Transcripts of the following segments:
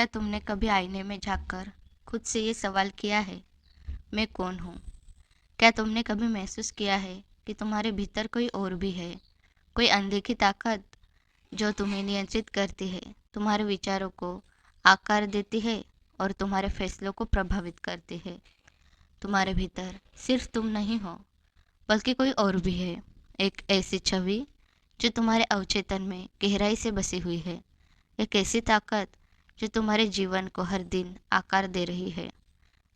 क्या तुमने कभी आईने में झांककर खुद से ये सवाल किया है, मैं कौन हूँ? क्या तुमने कभी महसूस किया है कि तुम्हारे भीतर कोई और भी है, कोई अनदेखी ताकत जो तुम्हें नियंत्रित करती है, तुम्हारे विचारों को आकार देती है और तुम्हारे फैसलों को प्रभावित करती है? तुम्हारे भीतर सिर्फ तुम नहीं हो, बल्कि कोई और भी है, एक ऐसी छवि जो तुम्हारे अवचेतन में गहराई से बसी हुई है, एक ऐसी ताकत जो तुम्हारे जीवन को हर दिन आकार दे रही है,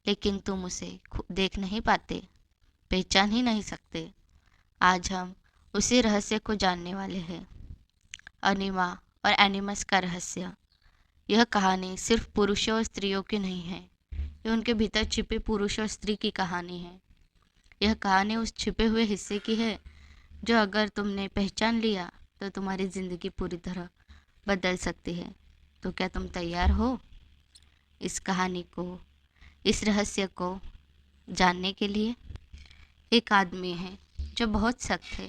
लेकिन तुम उसे देख नहीं पाते, पहचान ही नहीं सकते। आज हम उसी रहस्य को जानने वाले हैं, अनिमा और एनिमस का रहस्य। यह कहानी सिर्फ पुरुषों और स्त्रियों की नहीं है, ये उनके भीतर छिपे पुरुष और स्त्री की कहानी है। यह कहानी उस छिपे हुए हिस्से की है जो अगर तुमने पहचान लिया तो तुम्हारी जिंदगी पूरी तरह बदल सकती है। तो क्या तुम तैयार हो इस कहानी को, इस रहस्य को जानने के लिए? एक आदमी है जो बहुत सख्त है,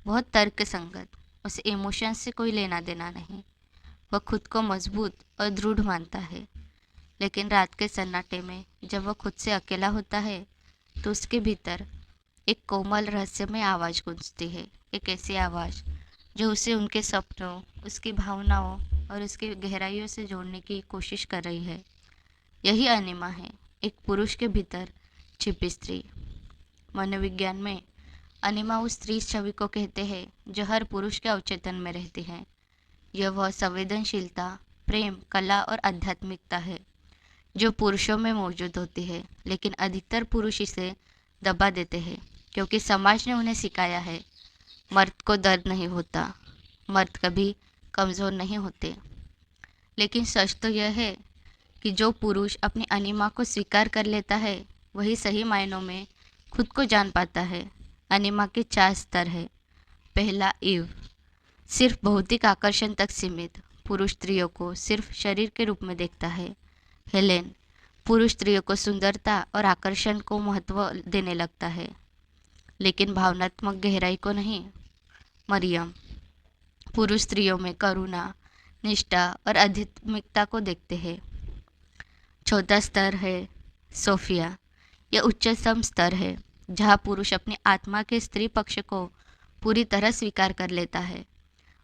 बहुत तर्क संगत। उसे इमोशंस से कोई लेना देना नहीं। वह खुद को मजबूत और दृढ़ मानता है, लेकिन रात के सन्नाटे में जब वह खुद से अकेला होता है तो उसके भीतर एक कोमल रहस्यमय आवाज़ गूंजती है। एक ऐसी आवाज़ जो उसे उनके सपनों, उसकी भावनाओं और उसकी गहराइयों से जोड़ने की कोशिश कर रही है। यही अनिमा है, एक पुरुष के भीतर छिपी स्त्री। मनोविज्ञान में अनिमा उस स्त्री छवि को कहते हैं जो हर पुरुष के अवचेतन में रहती है। यह वह संवेदनशीलता, प्रेम, कला और आध्यात्मिकता है जो पुरुषों में मौजूद होती है, लेकिन अधिकतर पुरुष इसे दबा देते हैं क्योंकि समाज ने उन्हें सिखाया है मर्द को दर्द नहीं होता, मर्द कभी कमज़ोर नहीं होते। लेकिन सच तो यह है कि जो पुरुष अपनी अनिमा को स्वीकार कर लेता है वही सही मायनों में खुद को जान पाता है। अनिमा के 4 स्तर है। पहला, ईव, सिर्फ भौतिक आकर्षण तक सीमित, पुरुष स्त्रियों को सिर्फ शरीर के रूप में देखता है। हेलेन, पुरुष स्त्रियों को सुंदरता और आकर्षण को महत्व देने लगता है, लेकिन भावनात्मक गहराई को नहीं। मरियम, पुरुष स्त्रियों में करुणा, निष्ठा और आध्यात्मिकता को देखते हैं। चौथा स्तर है सोफिया। यह उच्चतम स्तर है जहाँ पुरुष अपनी आत्मा के स्त्री पक्ष को पूरी तरह स्वीकार कर लेता है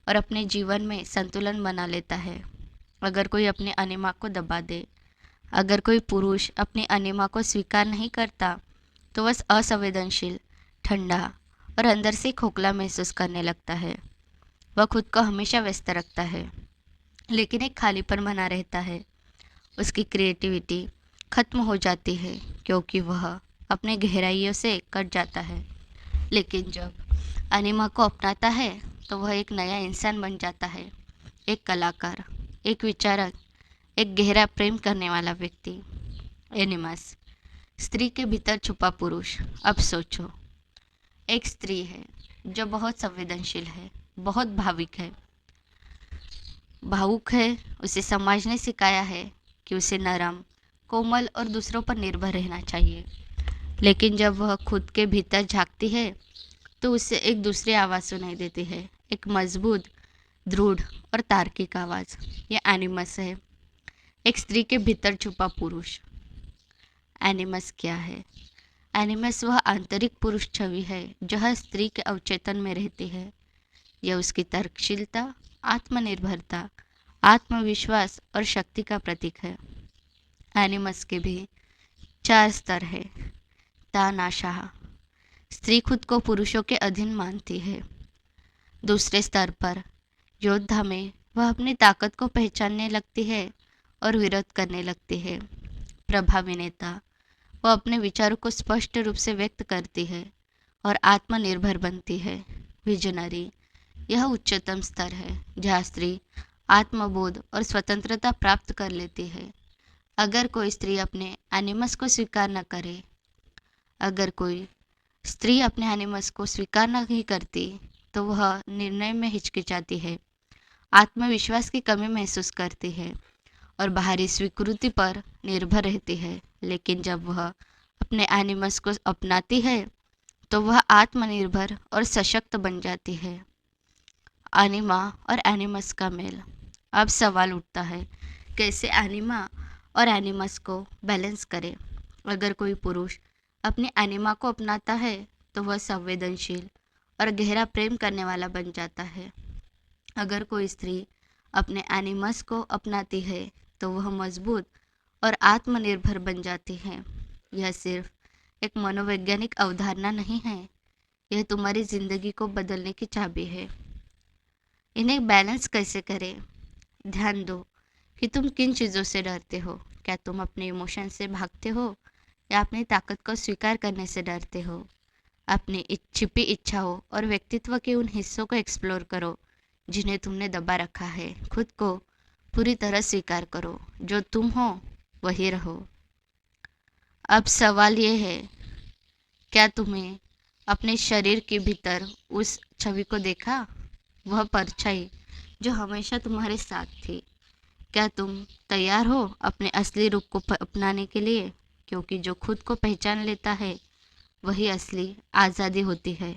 और अपने जीवन में संतुलन बना लेता है। अगर कोई अपनी अनिमा को दबा दे, अगर कोई पुरुष अपनी अनिमा को स्वीकार नहीं करता, तो वह असंवेदनशील, ठंडा और अंदर से खोखला महसूस करने लगता है। वह खुद को हमेशा व्यस्त रखता है, लेकिन एक खालीपन बना रहता है। उसकी क्रिएटिविटी खत्म हो जाती है क्योंकि वह अपने गहराइयों से कट जाता है। लेकिन जब अनिमा को अपनाता है तो वह एक नया इंसान बन जाता है, एक कलाकार, एक विचारक, एक गहरा प्रेम करने वाला व्यक्ति। एनिमस, स्त्री के भीतर छुपा पुरुष। अब सोचो, एक स्त्री है जो बहुत संवेदनशील है, बहुत भावुक है। उसे समाज ने सिखाया है कि उसे नरम, कोमल और दूसरों पर निर्भर रहना चाहिए। लेकिन जब वह खुद के भीतर झांकती है तो उसे एक दूसरी आवाज़ सुनाई देती है, एक मजबूत, दृढ़ और तार्किक आवाज़। यह एनिमस है, एक स्त्री के भीतर छुपा पुरुष। एनिमस क्या है? एनिमस वह आंतरिक पुरुष छवि है जो हर स्त्री के अवचेतन में रहती है। यह उसकी तर्कशीलता, आत्मनिर्भरता, आत्मविश्वास और शक्ति का प्रतीक है। एनिमस के भी 4 स्तर है। तानाशाह, स्त्री खुद को पुरुषों के अधीन मानती है। दूसरे स्तर पर योद्धा में वह अपनी ताकत को पहचानने लगती है और विरोध करने लगती है। प्रभावी नेता, वह अपने विचारों को स्पष्ट रूप से व्यक्त करती है और आत्मनिर्भर बनती है। विजनरी, यह उच्चतम स्तर है जहाँ स्त्री आत्मबोध और स्वतंत्रता प्राप्त कर लेती है। अगर कोई स्त्री अपने एनिमस को स्वीकार न करे, अगर कोई स्त्री अपने एनिमस को स्वीकार नहीं करती तो वह निर्णय में हिचकिचाती है, आत्मविश्वास की कमी महसूस करती है और बाहरी स्वीकृति पर निर्भर रहती है। लेकिन जब वह अपने एनिमस को अपनाती है तो वह आत्मनिर्भर और सशक्त बन जाती है। अनिमा और एनिमस का मेल। अब सवाल उठता है कैसे एनिमा और एनिमस को बैलेंस करे। अगर कोई पुरुष अपनी एनिमा को अपनाता है तो वह संवेदनशील और गहरा प्रेम करने वाला बन जाता है। अगर कोई स्त्री अपने एनिमस को अपनाती है तो वह मजबूत और आत्मनिर्भर बन जाती है। यह सिर्फ एक मनोवैज्ञानिक अवधारणा नहीं है, यह तुम्हारी जिंदगी को बदलने की चाबी है। इन्हें बैलेंस कैसे करें? ध्यान दो कि तुम किन चीज़ों से डरते हो। क्या तुम अपने इमोशन से भागते हो या अपनी ताकत को स्वीकार करने से डरते हो? अपनी छिपी इच्छाओं और व्यक्तित्व के उन हिस्सों को एक्सप्लोर करो जिन्हें तुमने दबा रखा है। खुद को पूरी तरह स्वीकार करो, जो तुम हो वही रहो। अब सवाल ये है, क्या तुम्हें अपने शरीर के भीतर उस छवि को देखा, वह परछाई जो हमेशा तुम्हारे साथ थी? क्या तुम तैयार हो अपने असली रूप को अपनाने के लिए? क्योंकि जो खुद को पहचान लेता है वही असली आज़ादी होती है।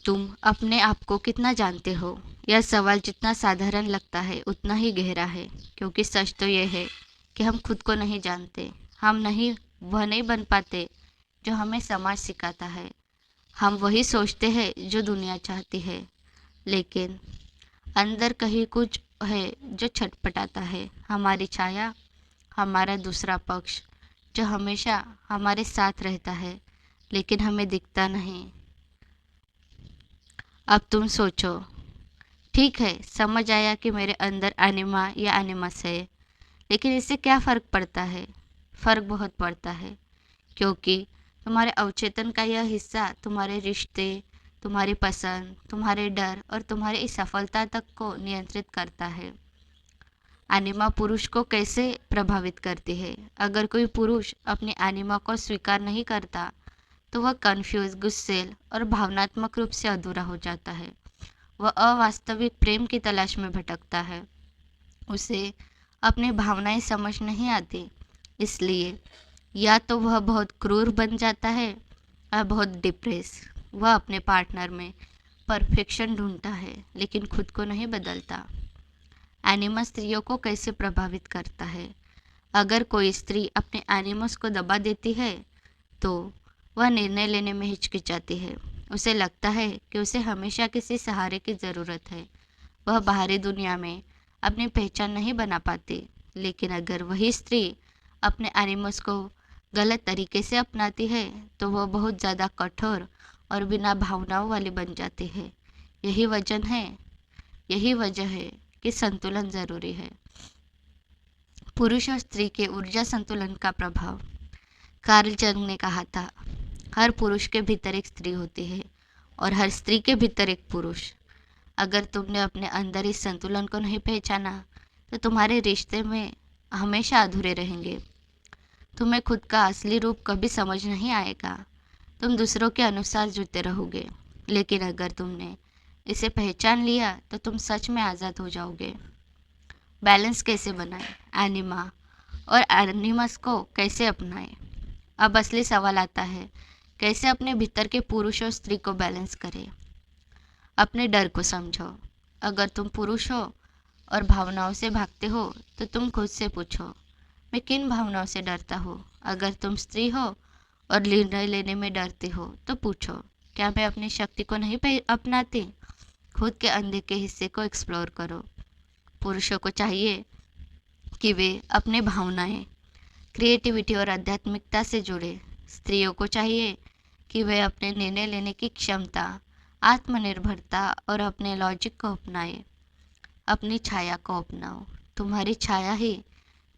तुम अपने आप को कितना जानते हो? यह सवाल जितना साधारण लगता है उतना ही गहरा है, क्योंकि सच तो यह है कि हम खुद को नहीं जानते। वह नहीं बन पाते जो हमें समाज सिखाता है। हम वही सोचते हैं जो दुनिया चाहती है, लेकिन अंदर कहीं कुछ है जो छटपटाता है। हमारी छाया, हमारा दूसरा पक्ष, जो हमेशा हमारे साथ रहता है लेकिन हमें दिखता नहीं। अब तुम सोचो, ठीक है, समझ आया कि मेरे अंदर एनिमा या एनिमस है, लेकिन इससे क्या फ़र्क पड़ता है? फ़र्क बहुत पड़ता है, क्योंकि तुम्हारे अवचेतन का यह हिस्सा तुम्हारे रिश्ते, तुम्हारी पसंद, तुम्हारे डर और तुम्हारी इस सफलता तक को नियंत्रित करता है। एनिमा पुरुष को कैसे प्रभावित करती है? अगर कोई पुरुष अपनी एनिमा को स्वीकार नहीं करता तो वह कन्फ्यूज, गुस्सैल और भावनात्मक रूप से अधूरा हो जाता है। वह अवास्तविक प्रेम की तलाश में भटकता है। उसे अपनी भावनाएं समझ नहीं आती, इसलिए या तो वह बहुत क्रूर बन जाता है या बहुत डिप्रेस। वह अपने पार्टनर में परफेक्शन ढूंढता है लेकिन खुद को नहीं बदलता। एनिमस स्त्रियों को कैसे प्रभावित करता है? अगर कोई स्त्री अपने एनिमस को दबा देती है तो वह निर्णय लेने में हिचकिचाती है। उसे लगता है कि उसे हमेशा किसी सहारे की ज़रूरत है। वह बाहरी दुनिया में अपनी पहचान नहीं बना पाती। लेकिन अगर वही स्त्री अपने एनिमस को गलत तरीके से अपनाती है तो वह बहुत ज़्यादा कठोर और बिना भावनाओं वाली बन जाती है। यही वजह है कि संतुलन ज़रूरी है। पुरुष और स्त्री के ऊर्जा संतुलन का प्रभाव। कार्ल जंग ने कहा था, हर पुरुष के भीतर एक स्त्री होती है और हर स्त्री के भीतर एक पुरुष। अगर तुमने अपने अंदर इस संतुलन को नहीं पहचाना तो तुम्हारे रिश्ते में हमेशा अधूरे रहेंगे। तुम्हें खुद का असली रूप कभी समझ नहीं आएगा। तुम दूसरों के अनुसार जीते रहोगे। लेकिन अगर तुमने इसे पहचान लिया तो तुम सच में आज़ाद हो जाओगे। बैलेंस कैसे बनाएं? एनिमा और एनिमस को कैसे अपनाएं? अब असली सवाल आता है, कैसे अपने भीतर के पुरुष और स्त्री को बैलेंस करें? अपने डर को समझो। अगर तुम पुरुष हो और भावनाओं से भागते हो तो तुम खुद से पूछो, मैं किन भावनाओं से डरता हूँ? अगर तुम स्त्री हो और निर्णय लेने में डरती हो तो पूछो, क्या मैं अपनी शक्ति को नहीं अपनाती? खुद के अंदर के हिस्से को एक्सप्लोर करो। पुरुषों को चाहिए कि वे अपने भावनाएं, क्रिएटिविटी और आध्यात्मिकता से जुड़े। स्त्रियों को चाहिए कि वे अपने निर्णय लेने की क्षमता, आत्मनिर्भरता और अपने लॉजिक को अपनाएं। अपनी छाया को अपनाओ। तुम्हारी छाया ही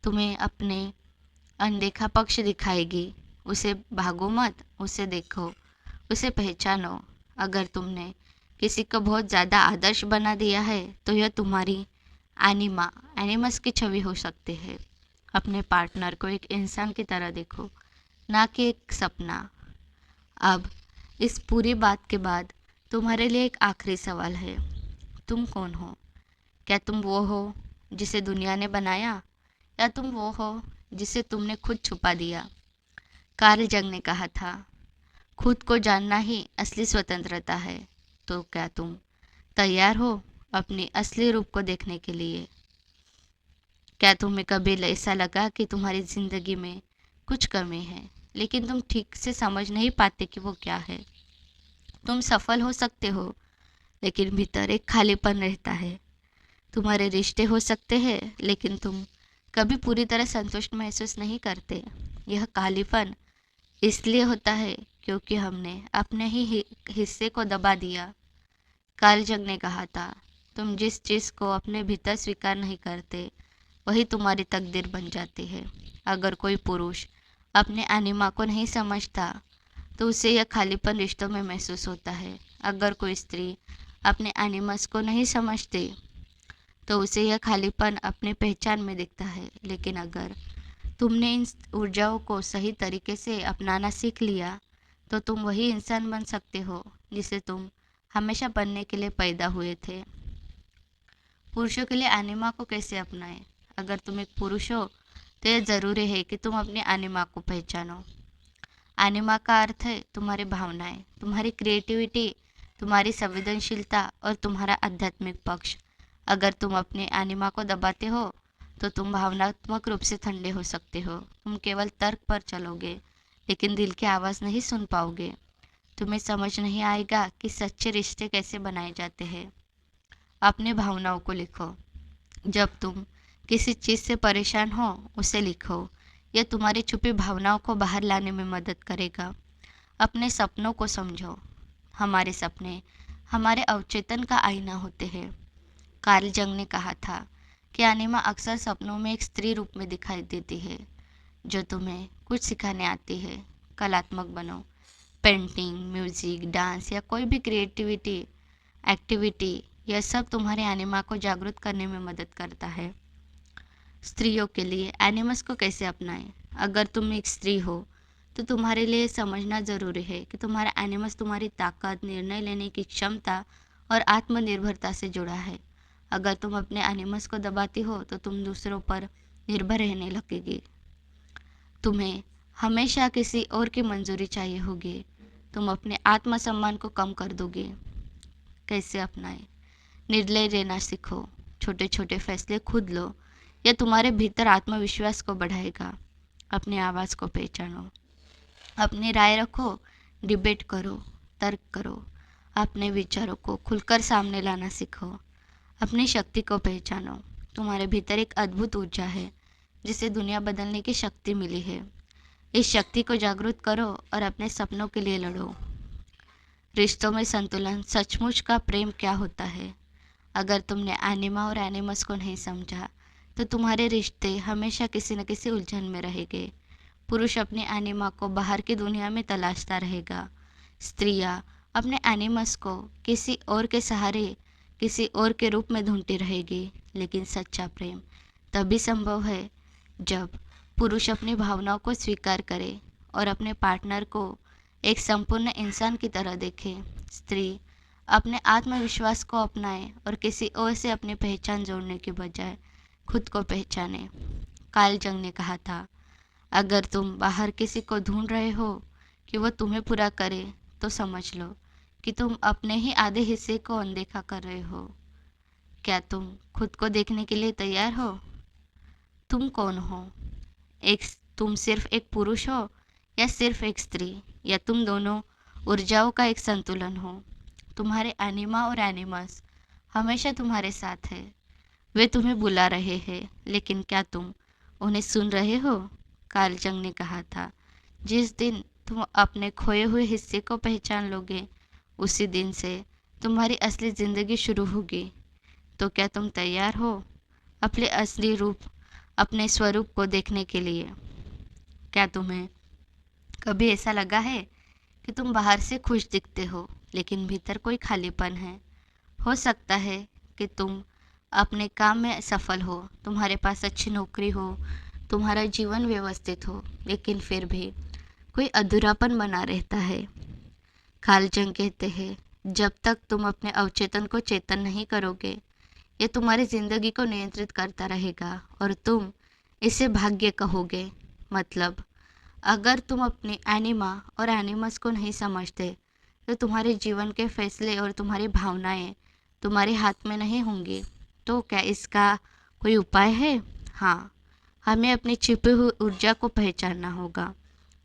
तुम्हें अपने अनदेखा पक्ष दिखाएगी। उसे भागो मत, उसे देखो, उसे पहचानो। अगर तुमने किसी को बहुत ज़्यादा आदर्श बना दिया है तो यह तुम्हारी एनिमस की छवि हो सकती है। अपने पार्टनर को एक इंसान की तरह देखो, ना कि एक सपना। अब इस पूरी बात के बाद तुम्हारे लिए एक आखिरी सवाल है, तुम कौन हो? क्या तुम वो हो जिसे दुनिया ने बनाया, या तुम वो हो जिसे तुमने खुद छुपा दिया? कार्ल जंग ने कहा था, खुद को जानना ही असली स्वतंत्रता है। तो क्या तुम तैयार हो अपनी असली रूप को देखने के लिए? क्या तुम्हें कभी ऐसा लगा कि तुम्हारी ज़िंदगी में कुछ कमी है, लेकिन तुम ठीक से समझ नहीं पाते कि वो क्या है? तुम सफल हो सकते हो, लेकिन भीतर एक खालीपन रहता है। तुम्हारे रिश्ते हो सकते हैं, लेकिन तुम कभी पूरी तरह संतुष्ट महसूस नहीं करते। यह खालीपन इसलिए होता है क्योंकि हमने अपने ही हिस्से को दबा दिया। कार्ल जंग ने कहा था, तुम जिस चीज़ को अपने भीतर स्वीकार नहीं करते, वही तुम्हारी तकदीर बन जाती है। अगर कोई पुरुष अपने अनिमा को नहीं समझता, तो उसे यह खालीपन रिश्तों में महसूस होता है। अगर कोई स्त्री अपने एनिमस को नहीं समझती, तो उसे यह खालीपन अपने पहचान में दिखता है। लेकिन अगर तुमने इन ऊर्जाओं को सही तरीके से अपनाना सीख लिया, तो तुम वही इंसान बन सकते हो जिसे तुम हमेशा बनने के लिए पैदा हुए थे। पुरुषों के लिए एनिमा को कैसे अपनाएं? अगर तुम एक पुरुष हो, तो यह ज़रूरी है कि तुम अपनी एनिमा को पहचानो। एनिमा का अर्थ है तुम्हारी भावनाएं, तुम्हारी क्रिएटिविटी, तुम्हारी संवेदनशीलता और तुम्हारा आध्यात्मिक पक्ष। अगर तुम अपने एनिमा को दबाते हो, तो तुम भावनात्मक रूप से ठंडे हो सकते हो। तुम केवल तर्क पर चलोगे, लेकिन दिल की आवाज़ नहीं सुन पाओगे। तुम्हें समझ नहीं आएगा कि सच्चे रिश्ते कैसे बनाए जाते हैं। अपने भावनाओं को लिखो। जब तुम किसी चीज़ से परेशान हो, उसे लिखो। यह तुम्हारी छुपी भावनाओं को बाहर लाने में मदद करेगा। अपने सपनों को समझो। हमारे सपने हमारे अवचेतन का आईना होते हैं। कार्ल जंग ने कहा था कि अनिमा अक्सर सपनों में एक स्त्री रूप में दिखाई देती है, जो तुम्हें कुछ सिखाने आती है। कलात्मक बनो। पेंटिंग, म्यूजिक, डांस या कोई भी क्रिएटिविटी एक्टिविटी, यह सब तुम्हारे एनिमा को जागरूक करने में मदद करता है। स्त्रियों के लिए एनिमस को कैसे अपनाएं? अगर तुम एक स्त्री हो, तो तुम्हारे लिए समझना ज़रूरी है कि तुम्हारा एनिमस तुम्हारी ताकत, निर्णय लेने की क्षमता और आत्मनिर्भरता से जुड़ा है। अगर तुम अपने एनिमस को दबाती हो, तो तुम दूसरों पर निर्भर रहने लगेगी। तुम्हें हमेशा किसी और की मंजूरी चाहिए होगी। तुम अपने आत्मसम्मान को कम कर दोगे। कैसे अपनाएं? निर्णय लेना सीखो। छोटे छोटे फैसले खुद लो। यह तुम्हारे भीतर आत्मविश्वास को बढ़ाएगा। अपनी आवाज़ को पहचानो। अपनी राय रखो, डिबेट करो, तर्क करो। अपने विचारों को खुलकर सामने लाना सीखो। अपनी शक्ति को पहचानो। तुम्हारे भीतर एक अद्भुत ऊर्जा है, जिसे दुनिया बदलने की शक्ति मिली है। इस शक्ति को जागरूक करो और अपने सपनों के लिए लड़ो। रिश्तों में संतुलन, सचमुच का प्रेम क्या होता है? अगर तुमने एनिमा और एनिमस को नहीं समझा, तो तुम्हारे रिश्ते हमेशा किसी न किसी उलझन में रहेंगे। पुरुष अपने एनिमा को बाहर की दुनिया में तलाशता रहेगा। स्त्रियां अपने एनिमस को किसी और के सहारे, किसी और के रूप में ढूंढती रहेगी। लेकिन सच्चा प्रेम तभी संभव है जब पुरुष अपनी भावनाओं को स्वीकार करे और अपने पार्टनर को एक संपूर्ण इंसान की तरह देखे। स्त्री अपने आत्मविश्वास को अपनाए और किसी और से अपनी पहचान जोड़ने के बजाय खुद को पहचाने। कार्ल जंग ने कहा था, अगर तुम बाहर किसी को ढूंढ रहे हो कि वो तुम्हें पूरा करे, तो समझ लो कि तुम अपने ही आधे हिस्से को अनदेखा कर रहे हो। क्या तुम खुद को देखने के लिए तैयार हो? तुम कौन हो? एक तुम सिर्फ एक पुरुष हो या सिर्फ एक स्त्री, या तुम दोनों ऊर्जाओं का एक संतुलन हो? तुम्हारे एनिमा और एनिमस हमेशा तुम्हारे साथ है। वे तुम्हें बुला रहे हैं, लेकिन क्या तुम उन्हें सुन रहे हो? कार्ल जंग ने कहा था, जिस दिन तुम अपने खोए हुए हिस्से को पहचान लोगे, उसी दिन से तुम्हारी असली ज़िंदगी शुरू होगी। तो क्या तुम तैयार हो अपने असली रूप, अपने स्वरूप को देखने के लिए? क्या तुम्हें कभी ऐसा लगा है कि तुम बाहर से खुश दिखते हो, लेकिन भीतर कोई खालीपन है? हो सकता है कि तुम अपने काम में सफल हो, तुम्हारे पास अच्छी नौकरी हो, तुम्हारा जीवन व्यवस्थित हो, लेकिन फिर भी कोई अधूरापन बना रहता है। कार्ल जंग कहते हैं, जब तक तुम अपने अवचेतन को चेतन नहीं करोगे, ये तुम्हारी जिंदगी को नियंत्रित करता रहेगा और तुम इसे भाग्य कहोगे। मतलब, अगर तुम अपने एनिमा और एनिमस को नहीं समझते, तो तुम्हारे जीवन के फैसले और तुम्हारी भावनाएं तुम्हारे हाथ में नहीं होंगी। तो क्या इसका कोई उपाय है? हाँ, हमें अपनी छिपी हुई ऊर्जा को पहचानना होगा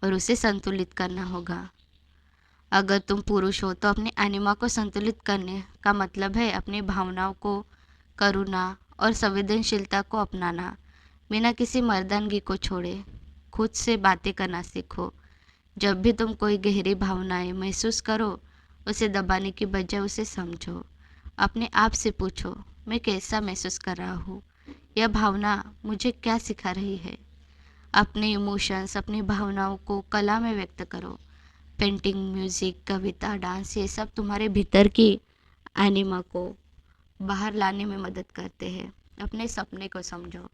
और उसे संतुलित करना होगा। अगर तुम पुरुष हो तो अपनी एनिमा को संतुलित करने का मतलब है अपनी भावनाओं को, करुणा और संवेदनशीलता को अपनाना, बिना किसी मर्दानगी को छोड़े। खुद से बातें करना सीखो। जब भी तुम कोई गहरी भावनाएं महसूस करो, उसे दबाने की बजाय उसे समझो। अपने आप से पूछो, मैं कैसा महसूस कर रहा हूँ? यह भावना मुझे क्या सिखा रही है? अपने इमोशंस, अपनी भावनाओं को कला में व्यक्त करो। पेंटिंग, म्यूज़िक, कविता, डांस, ये सब तुम्हारे भीतर की एनिमा को बाहर लाने में मदद करते हैं। अपने सपने को समझो।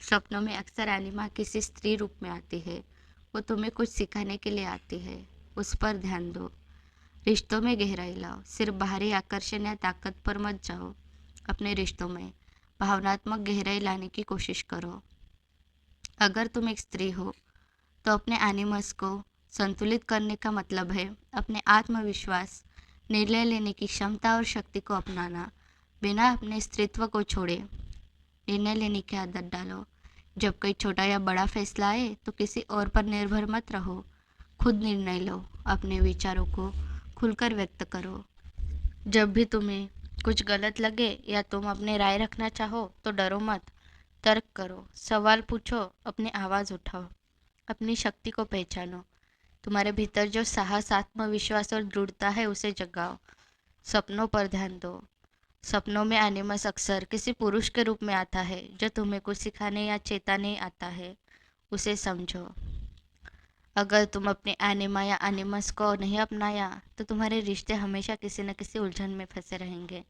सपनों में अक्सर एनिमा किसी स्त्री रूप में आती है। वो तुम्हें कुछ सिखाने के लिए आती है। उस पर ध्यान दो। रिश्तों में गहराई लाओ। सिर्फ बाहरी आकर्षण या ताकत पर मत जाओ। अपने रिश्तों में भावनात्मक गहराई लाने की कोशिश करो। अगर तुम एक स्त्री हो तो अपने एनिमल्स को संतुलित करने का मतलब है अपने आत्मविश्वास, निर्णय लेने की क्षमता और शक्ति को अपनाना, बिना अपने स्त्रीत्व को छोड़े। निर्णय लेने की आदत डालो। जब कोई छोटा या बड़ा फैसला आए तो किसी और पर निर्भर मत रहो। खुद निर्णय लो। अपने विचारों को खुलकर व्यक्त करो। जब भी तुम्हें कुछ गलत लगे या तुम अपनी राय रखना चाहो तो डरो मत। तर्क करो, सवाल पूछो, अपनी आवाज़ उठाओ। अपनी शक्ति को पहचानो। तुम्हारे भीतर जो साहस, आत्मविश्वास और दृढ़ता है उसे जगाओ। सपनों पर ध्यान दो। सपनों में एनिमस अक्सर किसी पुरुष के रूप में आता है जो तुम्हें कुछ सिखाने या चेताने आता है। उसे समझो। अगर तुम अपने एनिमा या एनिमस को नहीं अपनाया तो तुम्हारे रिश्ते हमेशा किसी न किसी उलझन में फंसे रहेंगे।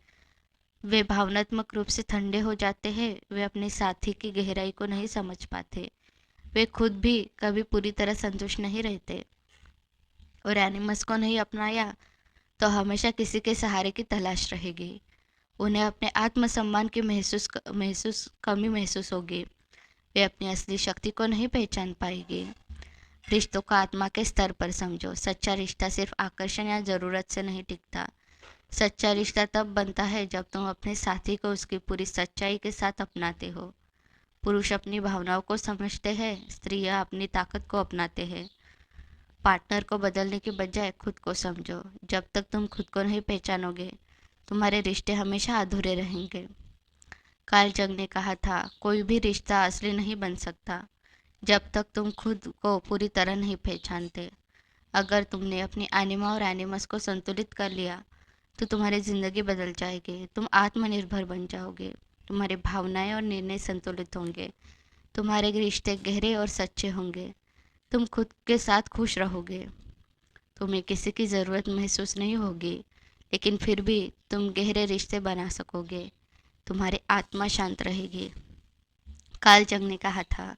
वे भावनात्मक रूप से ठंडे हो जाते हैं। वे अपने साथी की गहराई को नहीं समझ पाते। वे खुद भी कभी पूरी तरह संतुष्ट नहीं रहते। और एनिमस को नहीं अपनाया तो हमेशा किसी के सहारे की तलाश रहेगी। उन्हें अपने आत्मसम्मान की कमी महसूस होगी। वे अपनी असली शक्ति को नहीं पहचान पाएगी। रिश्तों को आत्मा के स्तर पर समझो। सच्चा रिश्ता सिर्फ आकर्षण या ज़रूरत से नहीं टिकता। सच्चा रिश्ता तब बनता है जब तुम अपने साथी को उसकी पूरी सच्चाई के साथ अपनाते हो। पुरुष अपनी भावनाओं को समझते हैं, स्त्रियां अपनी ताकत को अपनाते हैं। पार्टनर को बदलने के बजाय खुद को समझो। जब तक तुम खुद को नहीं पहचानोगे, तुम्हारे रिश्ते हमेशा अधूरे रहेंगे। कार्ल जंग ने कहा था, कोई भी रिश्ता असली नहीं बन सकता जब तक तुम खुद को पूरी तरह नहीं पहचानते। अगर तुमने अपनी एनिमा और एनिमस को संतुलित कर लिया तो तुम्हारी ज़िंदगी बदल जाएगी। तुम आत्मनिर्भर बन जाओगे। तुम्हारी भावनाएं और निर्णय संतुलित होंगे। तुम्हारे रिश्ते गहरे और सच्चे होंगे। तुम खुद के साथ खुश रहोगे। तुम्हें किसी की ज़रूरत महसूस नहीं होगी, लेकिन फिर भी तुम गहरे रिश्ते बना सकोगे। तुम्हारी आत्मा शांत रहेगी। कार्ल जंग ने कहा था,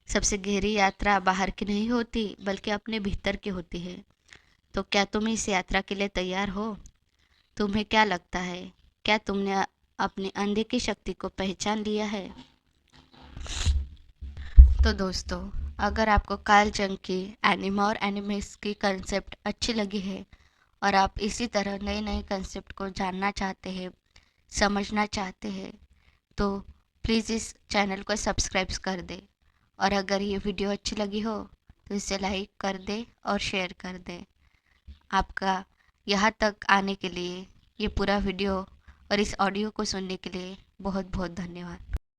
सबसे गहरी यात्रा बाहर की नहीं होती बल्कि अपने भीतर की होती है। तो क्या तुम इस यात्रा के लिए तैयार हो? तुम्हें क्या लगता है, क्या तुमने अपनी अंदर की शक्ति को पहचान लिया है? तो दोस्तों, अगर आपको कार्ल जंग की एनिमा और एनिमस की कंसेप्ट अच्छी लगी है और आप इसी तरह नए नए कंसेप्ट को जानना चाहते हैं, समझना चाहते हैं, तो प्लीज़ इस चैनल को सब्सक्राइब कर दें। और अगर ये वीडियो अच्छी लगी हो तो इसे लाइक कर दें और शेयर कर दें। आपका यहाँ तक आने के लिए, ये पूरा वीडियो और इस ऑडियो को सुनने के लिए बहुत बहुत धन्यवाद।